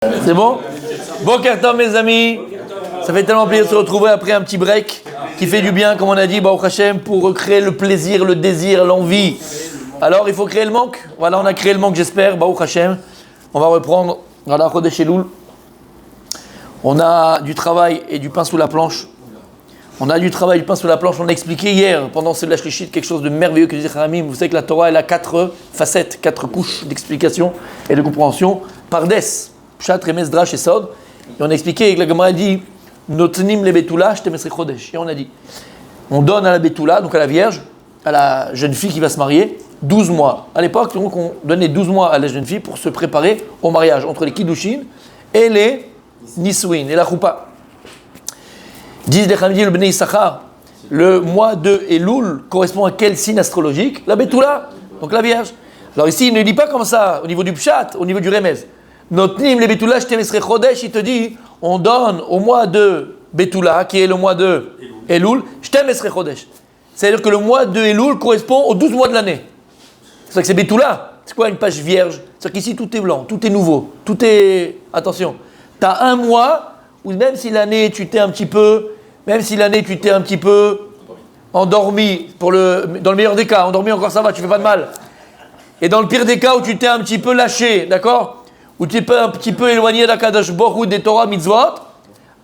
C'est bon? Bon carton mes amis, ça fait tellement plaisir de se retrouver après un petit break qui fait du bien, comme on a dit, Baruch Hashem, pour recréer le plaisir, le désir, l'envie. Alors il faut créer le manque. Voilà, on a créé le manque, j'espère, Baruch Hashem. On va reprendre, voilà, Chodesh Elul. On a du travail et du pain sous la planche. On a du travail et du pain sous la planche. On a expliqué hier, pendant ce Lach Lishit, quelque chose de merveilleux que dit Haramim. Vous savez que la Torah, elle a 4 facettes, 4 couches d'explication et de compréhension. Pardes, Pshat, Remes, Drash et Sod. Et on a expliqué, que la Gemara dit Notnim le Betula, Shtemesre Chodesh. Et on a dit on donne à la Betula, donc à la Vierge, à la jeune fille qui va se marier, 12 mois. À l'époque, donc, on donnait 12 mois à la jeune fille pour se préparer au mariage entre les Kiddushin et les Nisouin et la Choupa. Disent les Chamidim, le Bnei Issachar, le mois de Elul correspond à quel signe astrologique? La Betula, donc la Vierge. Alors ici, il ne dit pas comme ça, au niveau du Pshat, au niveau du Remez. Notnim le Betula, Shtemesre Chodesh, il te dit, on donne au mois de Betula, qui est le mois de Elul, Shtemesre Chodesh. C'est-à-dire que le mois de Elul correspond aux 12 mois de l'année. C'est ça que c'est Betula. C'est quoi une page vierge? C'est-à-dire qu'ici, tout est blanc, tout est nouveau, tout est... Attention, tu as un mois où même si l'année, tu t'es un petit peu... endormi, dans le meilleur des cas, endormi encore ça va, tu fais pas de mal. Et dans le pire des cas où tu t'es un petit peu lâché, d'accord? Où tu es un petit peu éloigné d'Akadosh Baruch Hu des Torah Mitzvot,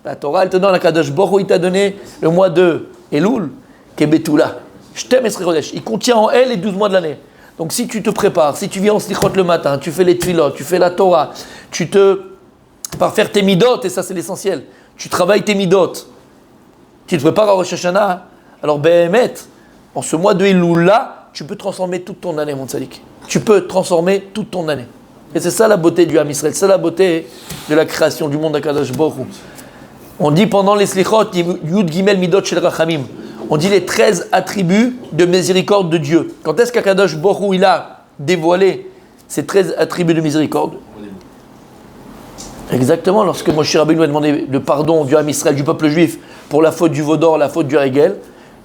la Torah elle te donne, Akadosh Baruch Hu il t'a donné le mois de Elul, qui est Betula. Shtemesre Chodesh. Il contient en elle les 12 mois de l'année. Donc si tu te prépares, si tu viens en slichot le matin, tu fais les tfilot, tu fais la Torah, par faire tes midot, et ça c'est l'essentiel, tu travailles tes midot, tu te prépares à Rosh Hashanah, alors Behemet, en ce mois de Elul là, tu peux transformer toute ton année, mon tzadik. Tu peux transformer toute ton année. Et c'est ça la beauté du Ham Israël, c'est ça la beauté de la création du monde d'Akadosh Baruch Hu. On dit pendant les slichot, Yud Gimel Midot Shel Rachamim, on dit les 13 attributs de miséricorde de Dieu. Quand est-ce qu'Akadosh Baruch Hu il a dévoilé ces 13 attributs de miséricorde? Exactement, lorsque Moshe Rabbeinu a demandé le pardon du Ham Israël, du peuple juif, pour la faute du Vaudor, la faute du Hegel,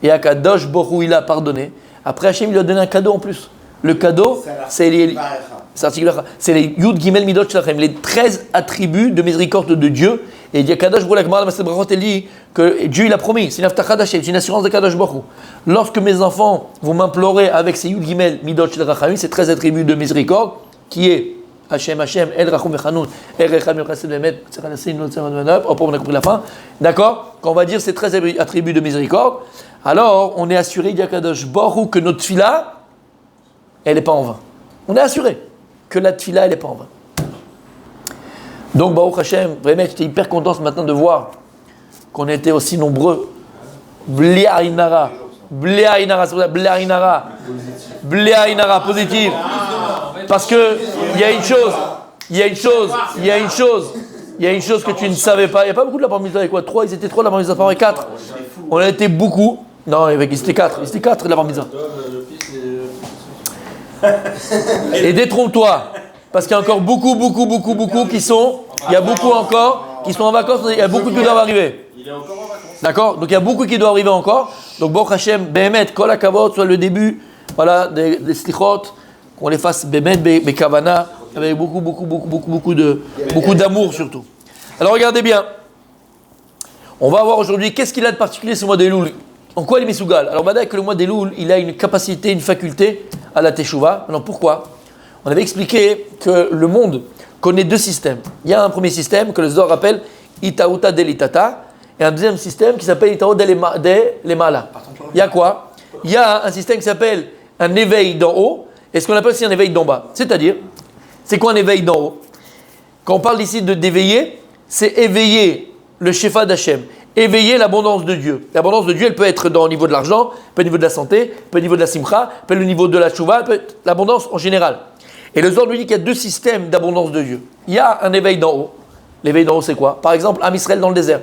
et Akadosh Baruch Hu il a pardonné. Après Hachem il lui a donné un cadeau en plus. Le cadeau, c'est les Yud Gimel Midot Shlachem, les 13 attributs de miséricorde de Dieu. Et il dit Akadosh Baruch Hu, elle dit que Dieu il a promis, c'est une aftachat d'Hachem, c'est une assurance de Akadosh Baruch Hu. Lorsque mes enfants vont m'implorer avec ces Yud Gimel Midot Shlachem, ces 13 attributs de miséricorde, qui est Hachem, El Rachum Vechanoun, El Recham Yochased Bemet, hop, on a compris la fin. D'accord? Quand on va dire ces 13 attributs de miséricorde, alors on est assuré, dit Akadosh Baruch Hu, que notre tfila, elle n'est pas en vain. On est assuré que la tfila, elle n'est pas en vain. Donc, Baruch Hashem, vraiment, j'étais hyper content ce matin de voir qu'on était aussi nombreux. Bli Ainara, c'est pour ça, Bli Ainara, positive. Parce que il y a une chose que tu ne savais pas. Il n'y a pas beaucoup de la bar mitzvah, quoi? 3, ils étaient 3 de la bar mitzvah, par 4. On a été beaucoup. Non, ils étaient 4 de la bar mitzvah. Et détrompe-toi, parce qu'il y a encore beaucoup qui sont. Il y a beaucoup encore qui sont en vacances. Il y a beaucoup qui doivent arriver. Il est encore en vacances. D'accord? Donc il y a beaucoup qui doivent arriver encore. Donc Baruch Hashem, Behemet, Kol HaKavod, soit le début, voilà, des slichot, qu'on les fasse Behemet, Bekavana, avec beaucoup d'amour surtout. Alors regardez bien. On va voir aujourd'hui qu'est-ce qu'il a de particulier ce mois d'Elul. En quoi il est Mesougal? Alors on va dire que le mois d'Elul, il a une capacité, une faculté à la Teshuvah. Alors pourquoi? On avait expliqué que le monde connaît 2 systèmes. Il y a un premier système que le Zohar appelle Itaouta Delitata et un deuxième système qui s'appelle Itaouta Lemala. Il y a quoi? Il y a un système qui s'appelle un éveil d'en haut et ce qu'on appelle aussi un éveil d'en bas. C'est-à-dire, c'est quoi un éveil d'en haut? Quand on parle ici d'éveiller, c'est éveiller le Shefa d'Hachem, éveiller l'abondance de Dieu. L'abondance de Dieu, elle peut être au niveau de l'argent, peut être au niveau de la santé, peut être au niveau de la simcha, peut être au niveau de la tchouva, peut être l'abondance en général. Et le Zohar nous dit qu'il y a 2 systèmes d'abondance de Dieu. Il y a un éveil d'en haut. L'éveil d'en haut, c'est quoi? Par exemple, Am Israël dans le désert.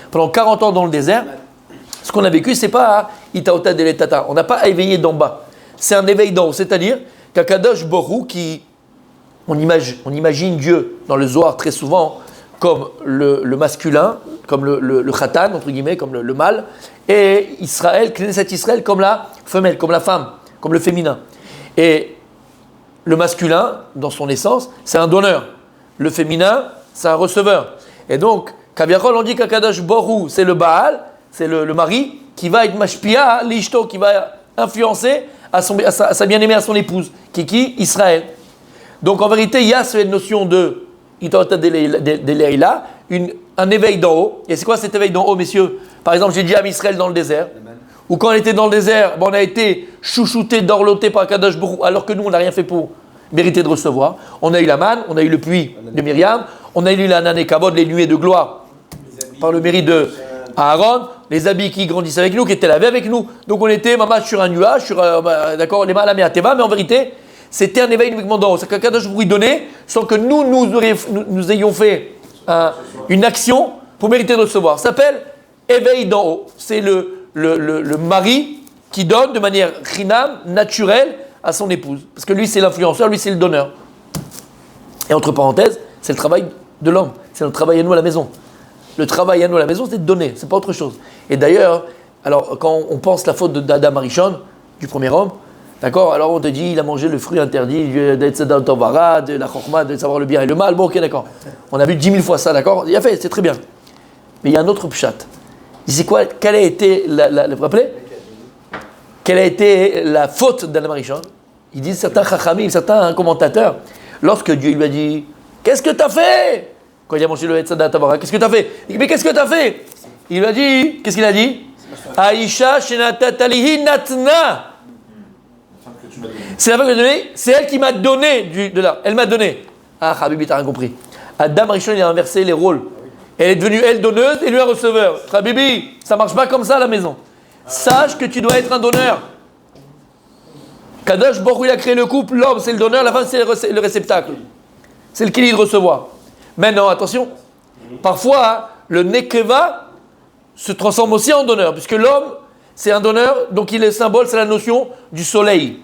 Pendant 40 ans dans le désert, ce qu'on a vécu, c'est pas Itaouta Deletata. On n'a pas à éveiller d'en bas. C'est un éveil d'en haut. C'est-à-dire qu'Akadosh Baruch Hu, on imagine Dieu dans le Zohar très souvent comme le masculin, comme le khatan, entre guillemets, comme le mâle, et Israël, Knesset Israël, comme la femelle, comme la femme, comme le féminin. Et le masculin, dans son essence, c'est un donneur. Le féminin, c'est un receveur. Et donc, Kaviachol, on dit qu'Akadosh Borou, c'est le Baal, c'est le mari, qui va être mashpia, l'ishto, qui va influencer à sa bien-aimée, à son épouse, qui est qui? Israël. Donc en vérité, il y a cette notion de Itorata de Leila, un éveil d'en haut. Et c'est quoi cet éveil d'en haut, messieurs? Par exemple, j'ai dit à Israël dans le désert, ou quand on était dans le désert, on a été chouchouté, dorloté par Kadosh Borou, alors que nous, on n'a rien fait pour mériter de recevoir. On a eu la manne, on a eu le puits de Myriam, on a eu la nané Kavod, les nuées de gloire, par le mérite de Aaron, les habits qui grandissent avec nous, qui étaient lavés avec nous. Donc on était maman sur un nuage, d'accord, les malamé à Teva, mais en vérité, c'était un éveil uniquement d'en haut. C'est qu'un Kadosh Borou donnait sans que nous ayons fait une action pour mériter de recevoir. Ça s'appelle éveil d'en haut. C'est le mari qui donne de manière chinam, naturelle, à son épouse. Parce que lui, c'est l'influenceur, lui, c'est le donneur. Et entre parenthèses, c'est le travail de l'homme. C'est notre travail à nous à la maison. Le travail à nous à la maison, c'est de donner, c'est pas autre chose. Et d'ailleurs, alors quand on pense la faute d'Adam Arishon, du premier homme, d'accord, alors on te dit, il a mangé le fruit interdit, de la chokma, de savoir le bien et le mal. Bon, ok, d'accord. On a vu 10 000 fois ça, d'accord. Il a fait, c'est très bien. Mais il y a un autre pshat. C'est quoi? Quelle a été vous vous rappelez? Quelle a été la faute d'Adam Arishon? Ils disent certains chachamim, certains commentateurs, lorsque Dieu lui a dit, qu'est-ce que tu as fait? Quand il a mangé le Etzadat Tavara, qu'est-ce que tu as fait? Il dit, mais qu'est-ce que tu as fait? Il lui a dit, qu'est-ce qu'il a dit? Aïcha shenatatalihi natna. C'est la femme que tu m'as donné, c'est elle qui m'a donné de là. Elle m'a donné. Ah, Habibi, t'as rien compris. Adam Arishon, il a inversé les rôles. Elle est devenue elle donneuse et lui un receveur. Habibi, ça marche pas comme ça à la maison. Sache que tu dois être un donneur. Kadosh Borou, il a créé le couple, l'homme c'est le donneur, la femme c'est le réceptacle. C'est le kili de recevoir. Maintenant, attention, parfois le nekeva se transforme aussi en donneur, puisque l'homme c'est un donneur, donc il est symbole, c'est la notion du soleil.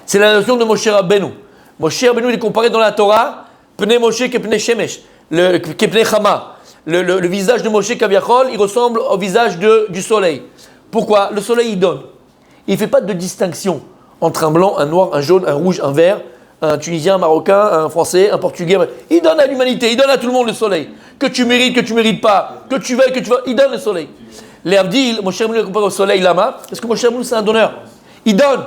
C'est la notion de Moshe Rabbeinu. Moshe Rabbeinu, il est comparé dans la Torah, Pnei Moshe Kepnei Shemesh, Kepnei Chama. Le visage de Moshe Kaviachol, il ressemble au visage du soleil. Pourquoi? Le soleil, il donne. Il ne fait pas de distinction entre un blanc, un noir, un jaune, un rouge, un vert, un Tunisien, un Marocain, un Français, un Portugais. Il donne à l'humanité, il donne à tout le monde le soleil. Que tu mérites, que tu ne mérites pas, que tu veuilles, que tu veux, il donne le soleil. Les Abdil, Moshe Rabbeinu est comparé au soleil lama, parce que Moshe Rabbeinu, c'est un donneur. Il donne.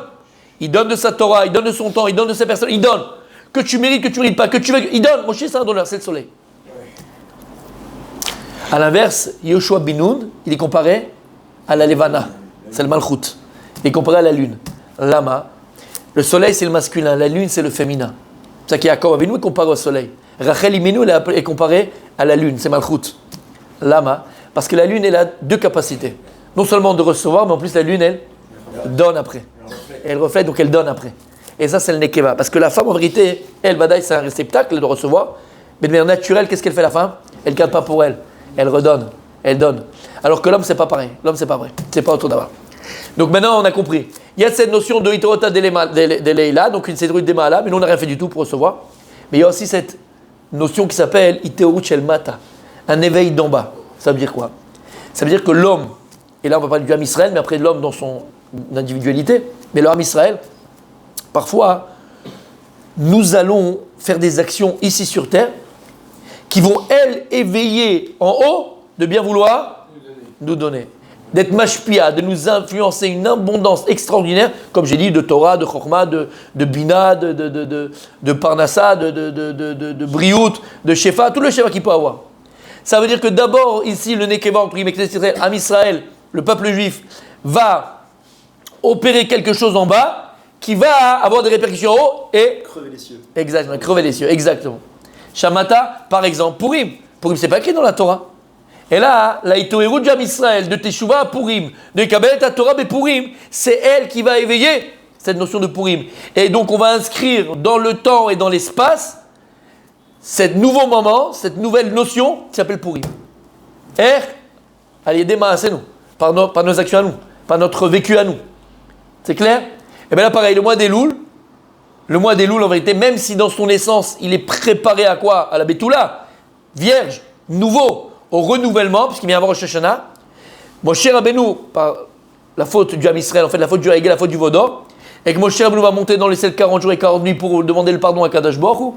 Il donne de sa Torah, il donne de son temps, il donne de sa personne, il donne. Que tu mérites, que tu ne mérites pas, que tu veuilles, il donne. Moshe, c'est un donneur, c'est le soleil. A l'inverse, Yoshua Binoun, il est comparé à la Levana, c'est le Malchut. Il est comparé à la lune. Lama, le soleil c'est le masculin, la lune c'est le féminin. C'est ça qui est Yaakov Avinu est comparé au soleil. Rachel Imenu est comparé à la lune, c'est Malchut. Lama, parce que la lune elle a deux capacités. Non seulement de recevoir, mais en plus la lune elle donne après. Elle reflète, donc elle donne après. Et ça c'est le Nekeva. Parce que la femme en vérité, elle, Badaï, c'est un réceptacle, elle doit recevoir. Mais de manière naturelle, qu'est-ce qu'elle fait la femme? Elle ne garde pas pour elle. Elle redonne, elle donne. Alors que l'homme, c'est pas pareil. L'homme, c'est pas vrai. C'est pas autour d'avoir. Donc maintenant, on a compris. Il y a cette notion de Hitorota de Leila, donc une cédrute des Mahala, mais nous, on n'a rien fait du tout pour recevoir. Mais il y a aussi cette notion qui s'appelle Iteorut Shel Mata, un éveil d'en bas. Ça veut dire quoi? Ça veut dire que l'homme, et là, on va parler du Ham Israël, mais après de l'homme dans son individualité, mais le Ham Israël, parfois, nous allons faire des actions ici sur terre qui vont, elles, éveiller en haut de bien vouloir nous donner. D'être mashpia, de nous influencer une abondance extraordinaire, comme j'ai dit, de Torah, de Chokma, de Bina, de Parnassa, de Briout, de Shefa, tout le Shefa qu'il peut avoir. Ça veut dire que d'abord, ici, le Nekeva, entre guillemets, Am Israël, le peuple juif, va opérer quelque chose en bas qui va avoir des répercussions en haut et crever les cieux. Exactement, crever les cieux, exactement. Shamata, par exemple, Purim. Purim, c'est pas écrit dans la Torah. Et là, la Itoeru Jam Israël, de Teshuvah à Purim, de Kabbalah à Torah, mais Purim, c'est elle qui va éveiller cette notion de Purim. Et donc, on va inscrire dans le temps et dans l'espace ce nouveau moment, cette nouvelle notion qui s'appelle Purim. Allez, c'est nous, par nos actions à nous, par notre vécu à nous. C'est clair? Et bien là, pareil, le mois des Louls, en vérité, même si dans son essence, il est préparé à quoi? À la Betula, vierge, nouveau, au renouvellement, puisqu'il vient avoir Rosh Hashanah. Moshe Rabbeinu, par la faute du Ham Israël, en fait, la faute du Hagel, la faute du Vaudor, et que Moshe Rabbeinu va monter dans les ciels 40 jours et 40 nuits pour demander le pardon à Kadosh Baruch Hu,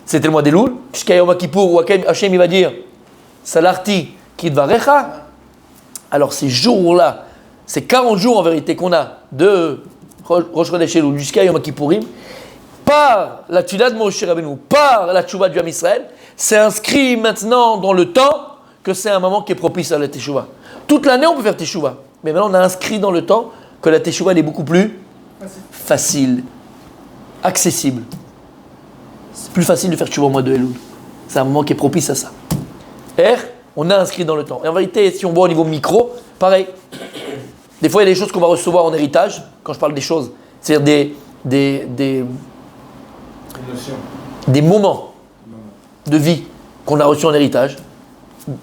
c'était le mois d'Elul, jusqu'à Yom Kippour, où Hachem il va dire Salarti Kidvarecha. Alors ces jours-là, ces 40 jours en vérité qu'on a de Rosh Chodesh Elul jusqu'à Yom Kippourim, par la Tfilah de Moshe Rabbeinu, par la Tchouva du Ham Israël, c'est inscrit maintenant dans le temps que c'est un moment qui est propice à la Teshuvah. Toute l'année on peut faire Teshuvah, mais maintenant on a inscrit dans le temps que la Teshuvah elle est beaucoup plus facile, accessible. C'est plus facile de faire Teshuvah au mois de Elul. C'est un moment qui est propice à ça. On a inscrit dans le temps. Et en vérité, si on voit au niveau micro, pareil. Des fois, il y a des choses qu'on va recevoir en héritage, quand je parle des choses, c'est-à-dire des moments de vie qu'on a reçus en héritage,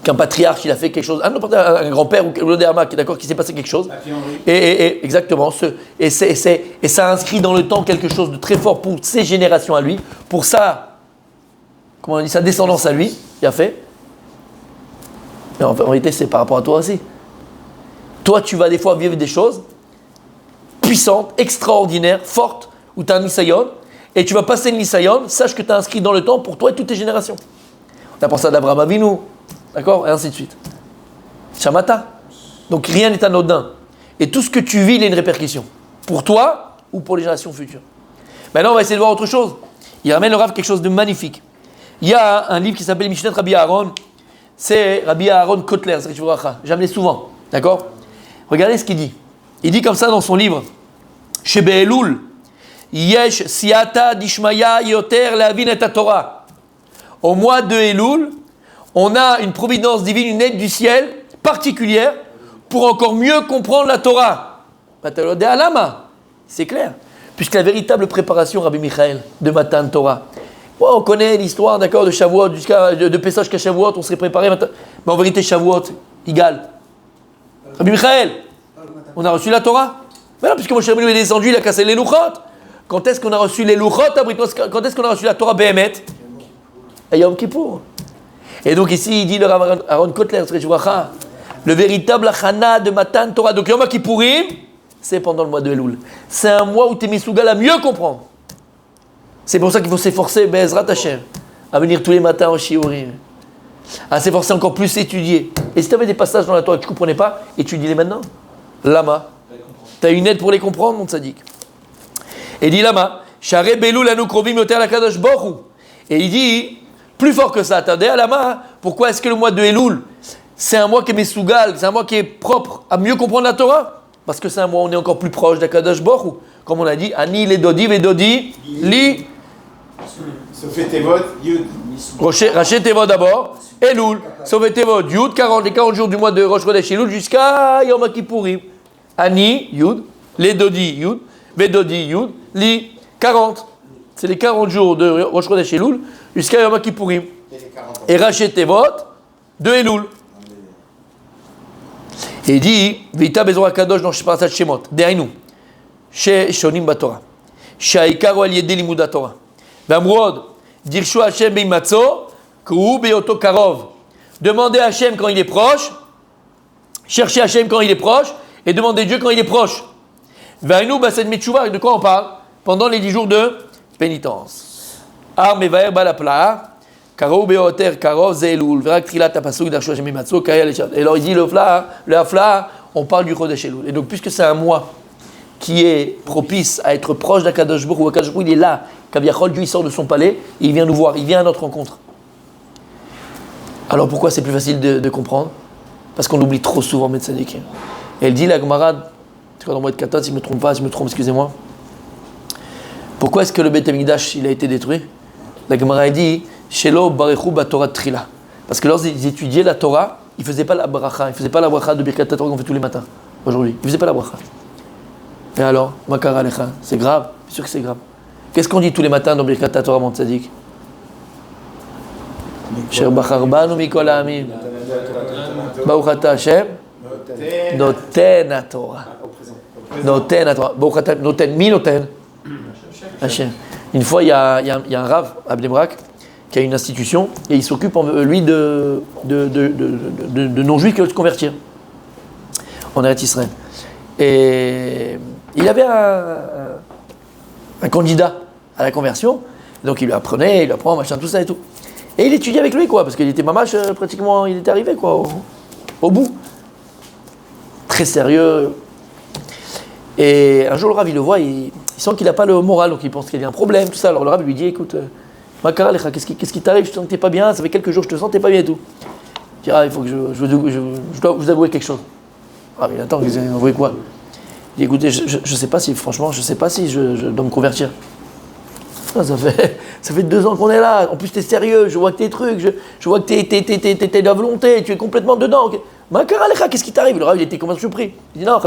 qu'un patriarche, il a fait quelque chose, un grand-père ou le Déhama, qui est d'accord, qu'il s'est passé quelque chose. Et exactement, et ça inscrit dans le temps quelque chose de très fort pour ses générations à lui, pour sa descendance à lui, il a fait. Mais en réalité, c'est par rapport à toi aussi. Toi, tu vas des fois vivre des choses puissantes, extraordinaires, fortes, où tu as un Nisayon, et tu vas passer le Nisayon, sache que tu as inscrit dans le temps pour toi et toutes tes générations. On a pensé à d'Abraham Avinu, d'accord, et ainsi de suite. Shamata. Donc rien n'est anodin. Et tout ce que tu vis, il y a une répercussion. Pour toi ou pour les générations futures. Maintenant, on va essayer de voir autre chose. Il ramène le Rav quelque chose de magnifique. Il y a un livre qui s'appelle Mishneh Rabbi Aaron. C'est Rabbi Aaron Kotler, j'aime souvent, d'accord? Regardez ce qu'il dit. Il dit comme ça dans son livre. Chez Be'elul, Yesh Siata Dishmaya Yoter Lehavin et Torah. Au mois de Elul, on a une providence divine, une aide du ciel particulière pour encore mieux comprendre la Torah. C'est clair. Puisque la véritable préparation, Rabbi Michael, de Matan Torah. On connaît l'histoire, d'accord, de Shavuot, de Pessah jusqu'à Shavuot, on serait préparé. Mais en vérité, Shavuot, égal. Rabbi Michael, on a reçu la Torah. Voilà, puisque Moshe Rabbeinu est descendu, il a cassé les Luchot. Quand est-ce qu'on a reçu les Luchot? Quand est-ce qu'on a reçu la Torah Behemet? À Yom Kippour. Et donc ici, il dit le Rav Aaron Kotler, le véritable achana de Matan Torah. Donc Yom Kippourim, c'est pendant le mois de Elul. C'est un mois où tu es Misougal à mieux comprendre. C'est pour ça qu'il faut s'efforcer, Be'ezrat Hashem, à venir tous les matins au Shiurim, à s'efforcer encore plus, étudier. Et si tu avais des passages dans la Torah que tu ne comprenais pas, étudie-les maintenant. Lama. Tu as une aide pour les comprendre, mon tzaddik. Et il dit Lama, Share Belul anu krovim yoter lakadosh baruch hu. Et il dit, plus fort que ça, attendez, à Lama, pourquoi est-ce que le mois de Elul, c'est un mois qui est Mesougal, c'est un mois qui est propre à mieux comprendre la Torah? Parce que c'est un mois où on est encore plus proche d'Akadosh Baruch Hu. Comme on a dit, Ani le dodi vedodi li. Sofet Tevot, Yud. Rachet Tevot d'abord, Elul, Sofet Tevot, Yud, les 40 jours du mois de Rosh Chodesh Elul jusqu'à Yom Kippourim. Ani, Yud, les dodi, Yud, vedodi, Yud, li, 40. C'est les 40 jours de Rosh Chodesh Elul jusqu'à Yom Kippourim. Et Rachet Tevot de Elul. Et il dit, Vita Bezor HaKadosh dans Parashat Shemot, Dehainu, Shonim Batorah, Sha'ikar al Yedei Limud HaTorah, V'amrod, Dirshu Hashem Beimatzo, K'u Beyoto Karov. Demandez à Hashem quand il est proche, cherchez Hashem quand il est proche, et demandez Dieu quand il est proche. V'ainu Based Metshuva, de quoi on parle? Pendant les 10 jours de pénitence. Ar Mevaer Balapla, Karov Beyoter Karov Ze'elul, V'rak Trilat HaPasuk Darshu Hashem Beimatzo, Kaya Lechad. Et alors il dit le Hafla, on parle du Chodesh Elul. Et donc puisque c'est un mois qui est propice à être proche d'Akadosh Baruch Hu, Akadosh Baruch Hu, il est là, Kaviachol, Dieu il sort de son palais, et il vient nous voir, il vient à notre rencontre. Alors pourquoi c'est plus facile de comprendre? Parce qu'on oublie trop souvent Metzadik. Et elle dit, la Gemara, c'est quoi dans le mois de Katat, si je ne me trompe pas, si je me trompe, excusez-moi. Pourquoi est-ce que le Beth Amikdash il a été détruit? La Gemara dit, Shelo Barechu Batorah Trila. Parce que lorsqu'ils étudiaient la Torah, ils ne faisaient pas la bracha, ils ne faisaient pas la bracha de Birkat Torah qu'on fait tous les matins, aujourd'hui. Ils ne faisaient pas la bracha. Et alors, Makara Alecha, c'est grave, bien sûr que c'est grave. Qu'est-ce qu'on dit tous les matins dans Birkat Torah, mon tzaddik? Cher Bacharbanu Mikol Ha'amim. Baruch Ata Hashem. Noten HaTorah. Noten HaTorah. Baruch Ata Noten. Mi Noten? Hashem. Une fois, il y a un Rav à Bnei Brak qui a une institution et il s'occupe, lui, de non-juifs qui veulent se convertir en Eretz Israël. Et il avait un candidat à la conversion Donc il lui apprenait, il lui apprend, machin, tout ça et tout. Et il étudiait avec lui, quoi, parce qu'il était mamache, pratiquement, il était arrivé, quoi, au bout. Très sérieux. Et un jour, le Rav, il le voit, il sent qu'il n'a pas le moral, donc il pense qu'il y a un problème, tout ça. Alors le Rav lui dit, écoute, Makara Lecha, qu'est-ce qui t'arrive? Je te sens que t'es pas bien, ça fait quelques jours que je te sens que t'es pas bien et tout. Il dit, il faut que je dois vous avouer quelque chose. Ah, mais attends, vous avouez quoi? Il dit, écoutez, je sais pas si, franchement, je sais pas si je dois me convertir. Ah, ça fait 2 ans qu'on est là, en plus t'es sérieux, je vois que tes trucs, je vois que t'es de la volonté, tu es complètement dedans. Makara Lecha, qu'est-ce qui t'arrive? Le Rav, il était complètement surpris. Il dit, non,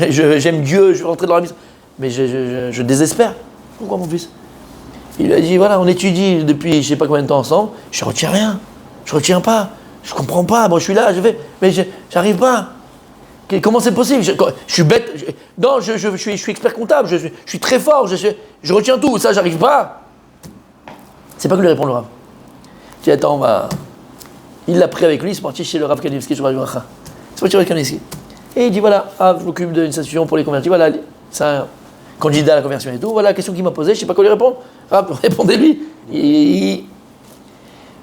j'aime Dieu, je veux rentrer dans la mission. Mais je désespère. Pourquoi, mon fils? Il lui a dit, voilà, on étudie depuis je sais pas combien de temps ensemble, je retiens rien, je retiens pas, je comprends pas, bon, je suis là, je vais, mais j'arrive pas. Comment c'est possible? Je suis bête, non, je suis expert comptable, je suis très fort, je retiens tout, ça, j'arrive pas. C'est pas que lui répond le Rav. Il dit, attends, il l'a pris avec lui, il est parti chez le Rav Kanievski, je vais c'est parti chez le Rav Kanievski. Et il dit, voilà, je m'occupe d'une institution pour les convertis, voilà, c'est un candidat à la conversion et tout, voilà la question qu'il m'a posée, je sais pas quoi lui répondre. Répondez-lui. Et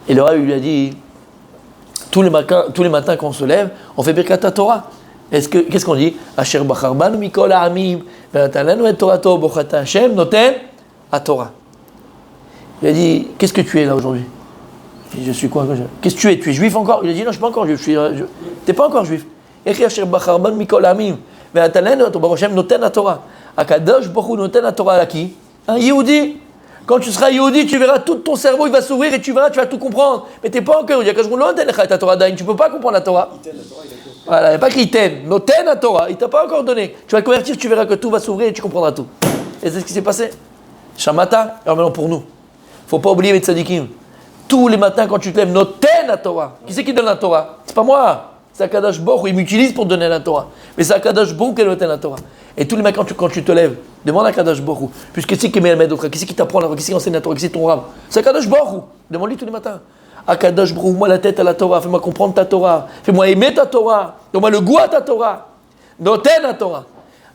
le Rav lui a dit, tous les matins quand on se lève, on fait Birkat Torah. Qu'est-ce qu'on dit? Asher bacharban mikol ha'amim, ve'natalanu et torato bochata Hashem noten Torah. Il a dit, qu'est-ce que tu es là aujourd'hui? Je suis quoi? Qu'est-ce que tu es? Tu es juif encore? Il a dit, non, je ne suis pas encore juif. T'es pas encore juif. Écrit Asher bacharban mikol ha'amim, ve'natalanu et torato Hashem noten Torah. Akadosh Baruch Hu noten Torah à qui? Un Yehudi. Quand tu seras Yehudi, tu verras tout ton cerveau, il va s'ouvrir et tu verras, tu vas tout comprendre. Mais tu n'es pas encore Yehudi. Tu ne peux pas comprendre la Torah. Voilà, il n'y a pas écrit Iten. Noten la Torah, il ne t'a pas encore donné. Tu vas te convertir, tu verras que tout va s'ouvrir et tu comprendras tout. Et c'est ce qui s'est passé. Shamata, alors maintenant pour nous. Il ne faut pas oublier les tzadikim. Tous les matins quand tu te lèves, Noten la Torah. Qui c'est qui donne la Torah? C'est pas moi. C'est Akadosh Baruch Hu, il m'utilise pour donner la Torah. Mais c'est Akadosh Baruch Hu qui donne la Torah. Et tous les matins quand tu te lèves, demande à Akadosh Baruch Hu, puisque c'est qui met le d'autres, qui c'est qui t'apprend la Torah, qui c'est qui enseigne la Torah, qui c'est ton Rav? C'est Akadosh Baruch Hu. Demande-lui tous les matins. Akadosh Baruch Hu, moi la tête à la Torah, fais-moi comprendre ta Torah, fais-moi aimer ta Torah, donne-moi le goût à ta Torah, noten la Torah.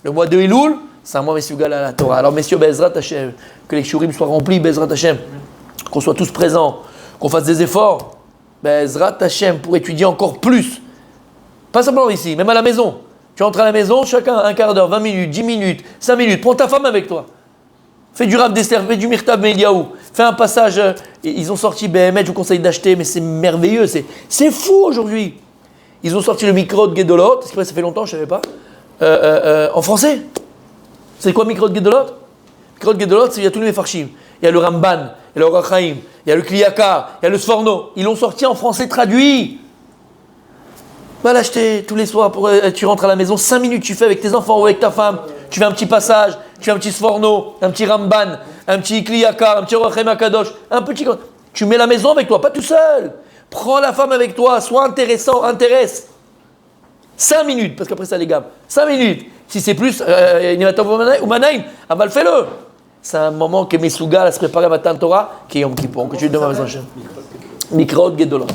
Le mois de Elul, c'est un mois Messugal à la Torah. Alors messieurs, Bezrat Hashem, que les shurim soient remplis, Bezrat Hashem, qu'on soit tous présents, qu'on fasse des efforts, Bezrat Hashem, pour étudier encore plus. Pas simplement ici, même à la maison. Tu rentres à la maison, chacun un quart d'heure, 20 minutes, 10 minutes, 5 minutes, prends ta femme avec toi. Fais du Rav d'Esther, fais du Mirtav Meliaou, fais un passage, ils ont sorti BMH, je vous conseille d'acheter, mais c'est merveilleux, c'est fou aujourd'hui. Ils ont sorti le micro de Gedolot, parce que ça fait longtemps, je ne savais pas, en français. C'est quoi micro de Gedolot? Micro de Gedolot, il y a tous les Mefarshim. Il y a le Ramban, il y a le Orachaim, il y a le Kliyaka, il y a le Sforno. Ils l'ont sorti en français traduit. Va l'acheter tous les soirs, tu rentres à la maison, 5 minutes tu fais avec tes enfants ou avec ta femme, tu fais un petit passage, tu fais un petit Sforno, un petit Ramban, un petit Kliyaka, un petit Orachaim Akadosh, un petit... Tu mets la maison avec toi, pas tout seul. Prends la femme avec toi, sois intéressant, intéresse. 5 minutes, parce qu'après ça les gave. 5 minutes. Si c'est plus, ou Manaïm, aval fais-le. C'est un moment que Mesougal à se préparer à Matan Torah, qui est Yom Kippour, que tu donnes à la maison. Mikrot Gedolot.